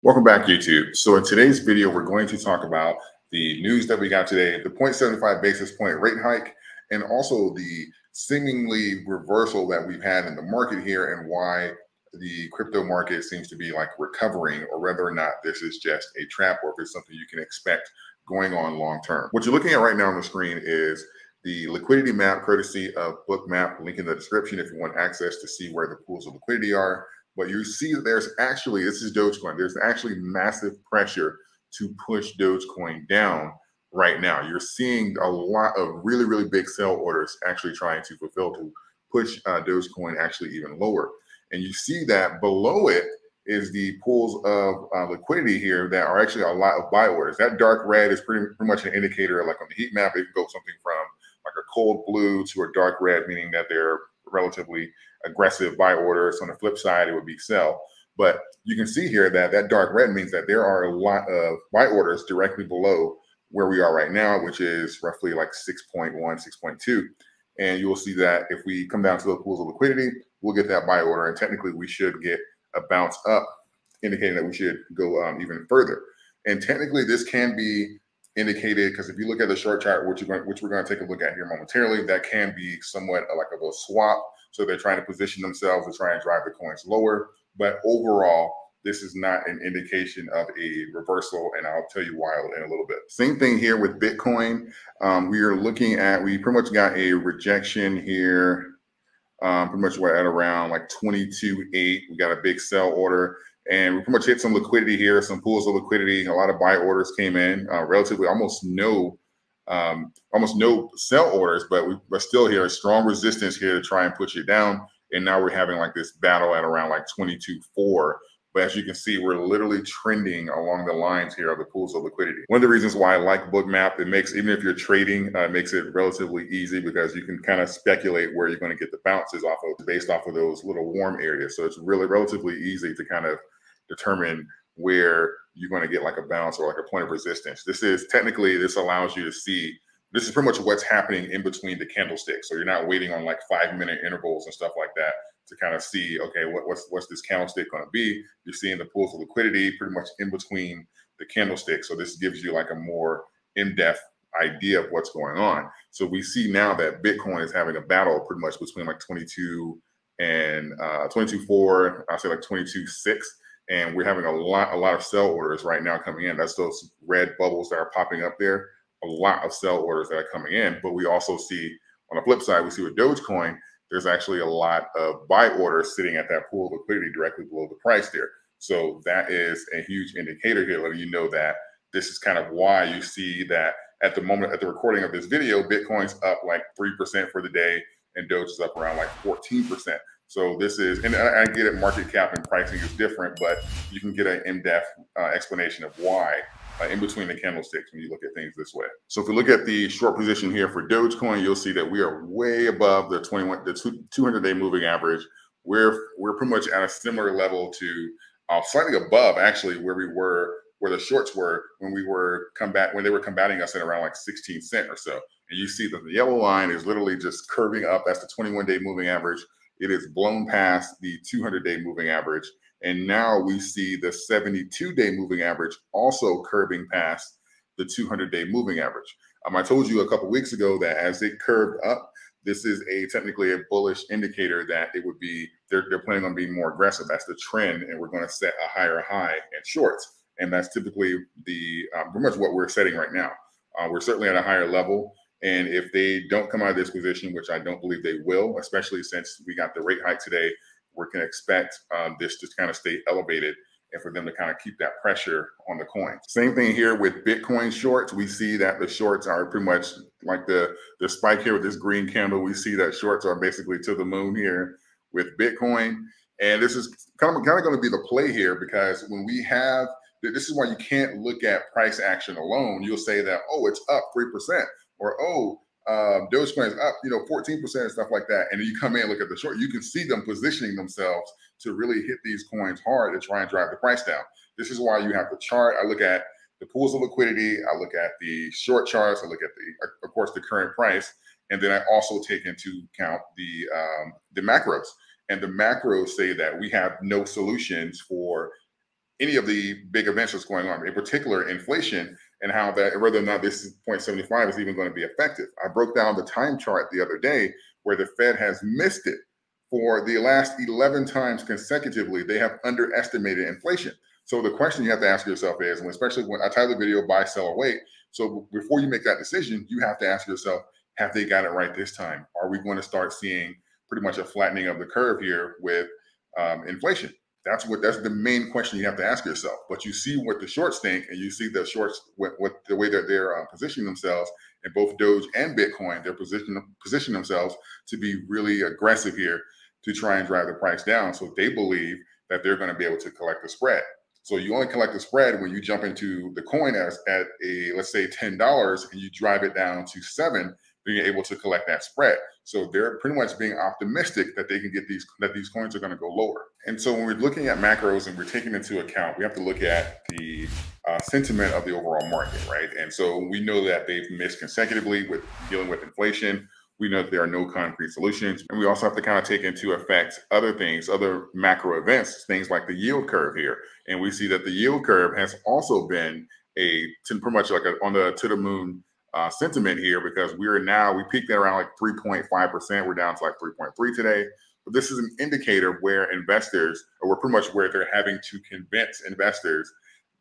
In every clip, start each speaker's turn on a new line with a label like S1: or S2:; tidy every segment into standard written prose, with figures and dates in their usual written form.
S1: Welcome back, YouTube. So in today's video, we're going to talk about the news that we got today, the 0.75 basis point rate hike, and also the seemingly reversal that we've had in the market here and why the crypto market seems to be like recovering, or whether or not this is just a trap or if it's something you can expect going on long term. What you're looking at right now on the screen is the liquidity map courtesy of Bookmap, link in the description if you want access to see where the pools of liquidity are. But you see that there's actually, this is Dogecoin, there's actually massive pressure to push Dogecoin down right now. You're seeing a lot of really, really big sell orders actually trying to fulfill to push Dogecoin actually even lower. And you see that below it is the pools of liquidity here that are actually a lot of buy orders. That dark red is pretty much an indicator, like on the heat map, it can go something from like a cold blue to a dark red, meaning that they're relatively aggressive buy orders. On the flip side, it would be sell. But you can see here that that dark red means that there are a lot of buy orders directly below where we are right now, which is roughly like 6.1, 6.2. And you will see that if we come down to the pools of liquidity, we'll get that buy order. And technically, we should get a bounce up, indicating that we should go even further. And technically, this can be indicated because if you look at the short chart, which we're going to take a look at here momentarily, that can be somewhat like a swap. So they're trying to position themselves to try and drive the coins lower. But overall, this is not an indication of a reversal, and I'll tell you why in a little bit. Same thing here with Bitcoin. We are looking at, we pretty much got a rejection here, pretty much we're at around like 22.8. We got a big sell order. And we pretty much hit some liquidity here, some pools of liquidity. A lot of buy orders came in, relatively almost no sell orders, but we're still here, a strong resistance here to try and push it down. And now we're having like this battle at around like 22.4. But as you can see, we're literally trending along the lines here of the pools of liquidity. One of the reasons why I like Bookmap, it makes, even if you're trading, it makes it relatively easy because you can kind of speculate where you're going to get the bounces off of based off of those little warm areas. So it's really relatively easy to kind of determine where you're going to get like a bounce or like a point of resistance. This is technically, this allows you to see, this is pretty much what's happening in between the candlesticks. So you're not waiting on like 5-minute intervals and stuff like that to kind of see, okay, what's this candlestick going to be? You're seeing the pools of liquidity pretty much in between the candlesticks. So this gives you like a more in-depth idea of what's going on. So we see now that Bitcoin is having a battle pretty much between like 22 and 22.4, I'll say like 22.6. And we're having a lot of sell orders right now coming in. That's those red bubbles that are popping up there. A lot of sell orders that are coming in. But we also see on the flip side, we see with Dogecoin, there's actually a lot of buy orders sitting at that pool of liquidity directly below the price there. So that is a huge indicator here, letting you know that this is kind of why you see that at the moment, at the recording of this video, Bitcoin's up like 3% for the day and Doge is up around like 14%. So this is, and I get it, market cap and pricing is different, but you can get an in-depth explanation of why in between the candlesticks when you look at things this way. So if we look at the short position here for Dogecoin, you'll see that we are way above the 200-day moving average. We're pretty much at a similar level to slightly above actually where we were, where the shorts were when they were combating us at around like 16 cents or so. And you see that the yellow line is literally just curving up. That's the 21-day moving average. It is blown past the 200-day moving average. And now we see the 72-day moving average also curving past the 200-day moving average. I told you a couple weeks ago that as it curved up, this is technically a bullish indicator that it would be, they're planning on being more aggressive. That's the trend. And we're going to set a higher high in shorts. And that's typically pretty much what we're setting right now. We're certainly at a higher level. And if they don't come out of this position, which I don't believe they will, especially since we got the rate hike today, we can expect this to kind of stay elevated and for them to kind of keep that pressure on the coin. Same thing here with Bitcoin shorts. We see that the shorts are pretty much like the spike here with this green candle. We see that shorts are basically to the moon here with Bitcoin. And this is kind of going to be the play here because when we have, this is why you can't look at price action alone. You'll say that, oh, it's up 3%. Or, oh, Dogecoin is up, 14% and stuff like that. And then you come in and look at the short, you can see them positioning themselves to really hit these coins hard to try and drive the price down. This is why you have the chart. I look at the pools of liquidity. I look at the short charts. I look at of course, the current price. And then I also take into account the macros. And the macros say that we have no solutions for any of the big events that's going on, in particular inflation, and how that whether or not this 0.75 is even going to be effective. I broke down the time chart the other day where the Fed has missed it for the last 11 times consecutively. They have underestimated inflation. So the question you have to ask yourself is, and especially when I titled the video buy, sell, or wait. So before you make that decision, you have to ask yourself, have they got it right this time? Are we going to start seeing pretty much a flattening of the curve here with inflation? That's the main question you have to ask yourself. But you see what the shorts think, and you see the shorts what the way that they're positioning themselves in both Doge and Bitcoin. They're positioning themselves to be really aggressive here to try and drive the price down. So they believe that they're going to be able to collect the spread. So you only collect the spread when you jump into the coin at a, let's say $10, and you drive it down to $7, then you're able to collect that spread. So they're pretty much being optimistic that they can get these coins are going to go lower. And so when we're looking at macros and we're taking into account, we have to look at the sentiment of the overall market, right? And so we know that they've missed consecutively with dealing with inflation. We know that there are no concrete solutions. And we also have to kind of take into effect other things, other macro events, things like the yield curve here. And we see that the yield curve has also been pretty much like on the to the moon sentiment here, because we peaked at around like 3.5%. We're down to like 3.3 today. But this is an indicator where investors, or we're pretty much where they're having to convince investors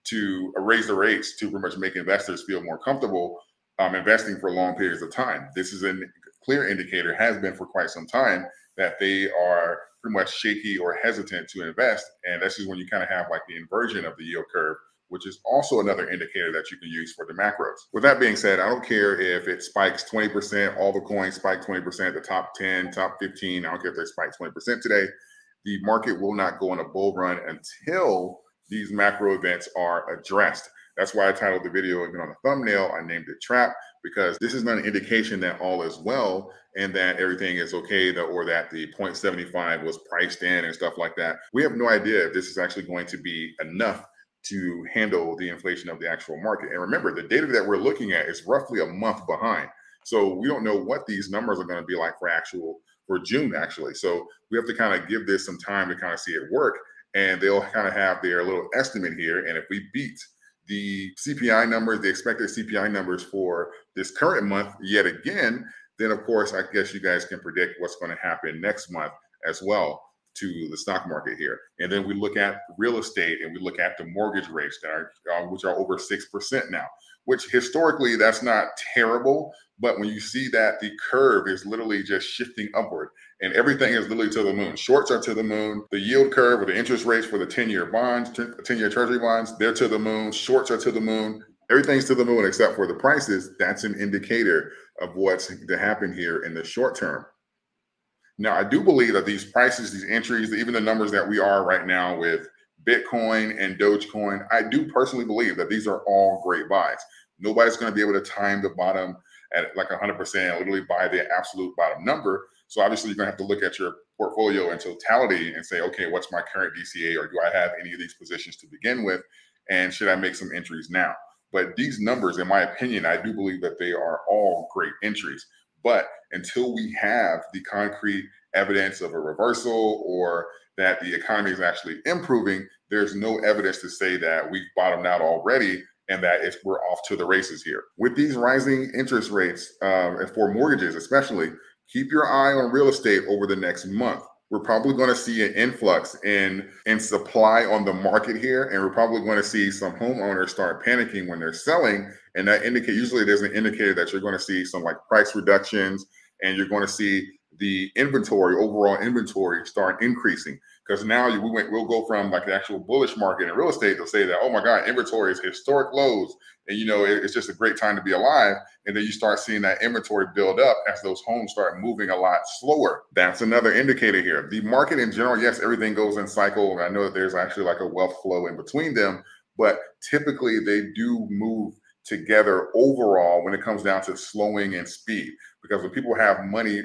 S1: to raise the rates to pretty much make investors feel more comfortable investing for long periods of time. This is a clear indicator, has been for quite some time, that they are pretty much shaky or hesitant to invest. And this is when you kind of have like the inversion of the yield curve, which is also another indicator that you can use for the macros. With that being said, I don't care if it spikes 20%, all the coins spike 20%, the top 10, top 15, I don't care if they spike 20% today. The market will not go on a bull run until these macro events are addressed. That's why I titled the video, even on the thumbnail, I named it Trap, because this is not an indication that all is well and that everything is okay, or that the 0.75 was priced in and stuff like that. We have no idea if this is actually going to be enough to handle the inflation of the actual market. And remember, the data that we're looking at is roughly a month behind. So we don't know what these numbers are going to be like for June, actually. So we have to kind of give this some time to kind of see it work. And they'll kind of have their little estimate here. And if we beat the CPI numbers, the expected CPI numbers for this current month yet again, then of course, I guess you guys can predict what's going to happen next month as well to the stock market here. And then we look at real estate, and we look at the mortgage rates that are which are over 6% now, which historically that's not terrible. But when you see that the curve is literally just shifting upward and everything is literally to the moon, shorts are to the moon, the yield curve or the interest rates for the 10-year bonds, 10-year treasury bonds, they're to the moon, shorts are to the moon, everything's to the moon except for the prices. That's an indicator of what's to happen here in the short term. Now, I do believe that these prices, these entries, even the numbers that we are right now with Bitcoin and Dogecoin, I do personally believe that these are all great buys. Nobody's going to be able to time the bottom at like 100% and literally buy the absolute bottom number. So obviously you're going to have to look at your portfolio in totality and say, okay, what's my current DCA, or do I have any of these positions to begin with? And should I make some entries now? But these numbers, in my opinion, I do believe that they are all great entries. But until we have the concrete evidence of a reversal or that the economy is actually improving, there's no evidence to say that we've bottomed out already and that we're off to the races here. With these rising interest rates, for mortgages especially, keep your eye on real estate over the next month. We're probably going to see an influx in supply on the market here, and we're probably going to see some homeowners start panicking when they're selling. And that usually there's an indicator that you're going to see some like price reductions, and you're going to see the overall inventory start increasing. Because now we'll go from like the actual bullish market in real estate to say that, oh my God, inventory is historic lows. And it's just a great time to be alive. And then you start seeing that inventory build up as those homes start moving a lot slower. That's another indicator here. The market in general, yes, everything goes in cycle. And I know that there's actually like a wealth flow in between them, but typically they do move together overall when it comes down to slowing and speed. Because when people have money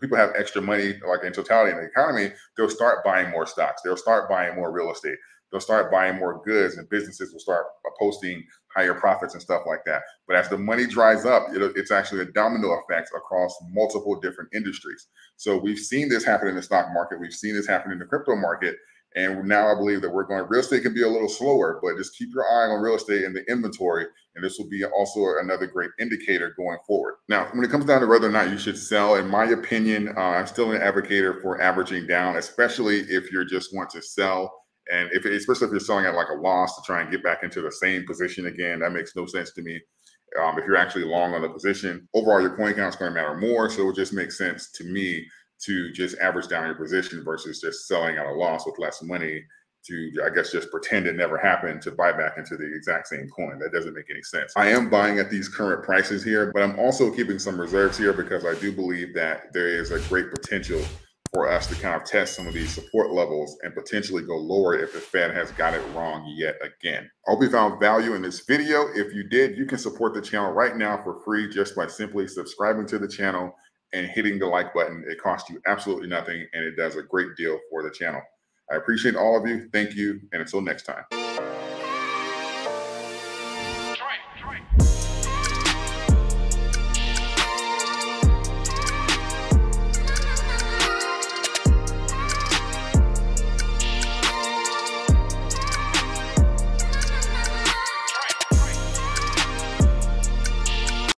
S1: people have extra money, like in totality in the economy, they'll start buying more stocks. They'll start buying more real estate. They'll start buying more goods, and businesses will start posting higher profits and stuff like that. But as the money dries up, it's actually a domino effect across multiple different industries. So we've seen this happen in the stock market. We've seen this happen in the crypto market. And now I believe that real estate can be a little slower, but just keep your eye on real estate and the inventory. And this will be also another great indicator going forward. Now, when it comes down to whether or not you should sell, in my opinion, I'm still an advocate for averaging down, especially if you just want to sell. And especially if you're selling at like a loss to try and get back into the same position again, that makes no sense to me. If you're actually long on the position, overall your coin count is going to matter more. So it just makes sense to me to just average down your position versus just selling at a loss with less money to, I guess, just pretend it never happened to buy back into the exact same coin. That doesn't make any sense. I am buying at these current prices here, but I'm also keeping some reserves here because I do believe that there is a great potential for us to kind of test some of these support levels and potentially go lower if the Fed has got it wrong yet again. I hope you found value in this video. If you did, you can support the channel right now for free just by simply subscribing to the channel and hitting the like button. It costs you absolutely nothing, and it does a great deal for the channel. I appreciate all of you. Thank you, and until next time.